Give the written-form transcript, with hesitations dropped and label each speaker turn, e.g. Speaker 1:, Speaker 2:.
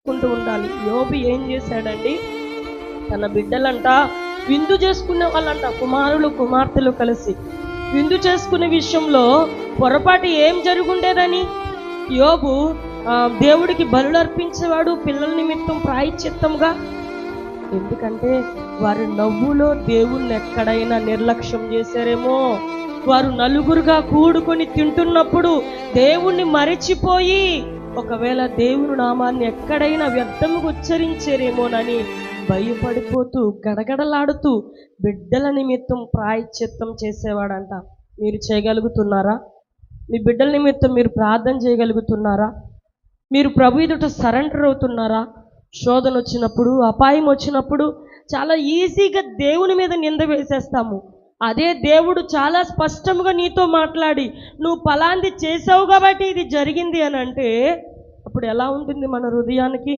Speaker 1: చేసుకుంటూ ఉండాలి. యోబు ఏం చేశాడండి, తన బిడ్డలంట విందు చేసుకునే వాళ్ళంట, కుమారులు కుమార్తెలు కలిసి విందు చేసుకునే విషయంలో పొరపాటు ఏం జరుగుండేదని, యోబు దేవుడికి బలులు అర్పించేవాడు పిల్లల నిమిత్తం ప్రాయశ్చిత్తంగా. ఎందుకంటే వారి నవ్వులో దేవుణ్ణి ఎక్కడైనా నిర్లక్ష్యం చేశారేమో, వారు నలుగురుగా కూడుకొని తింటున్నప్పుడు దేవుణ్ణి మరిచిపోయి ఒకవేళ దేవుని నామాన్ని ఎక్కడైనా వ్యర్థముగా ఉచ్చరించారేమోనని భయపడిపోతూ గడగడలాడుతూ బిడ్డల నిమిత్తం ప్రాయశ్చిత్తం చేసేవాడంట. మీరు చేయగలుగుతున్నారా? మీ బిడ్డల నిమిత్తం మీరు ప్రార్థన చేయగలుగుతున్నారా? మీరు ప్రభు ఎదుట సరెండర్ అవుతున్నారా? శోధన వచ్చినప్పుడు, అపాయం వచ్చినప్పుడు చాలా ఈజీగా దేవుని మీద నింద వేసేస్తాము. అదే దేవుడు చాలా స్పష్టంగా నీతో మాట్లాడి నువ్వు ఫలాంది చేసావు కాబట్టి ఇది జరిగింది అని అంటే అప్పుడు ఎలా ఉంటుంది మన హృదయానికి?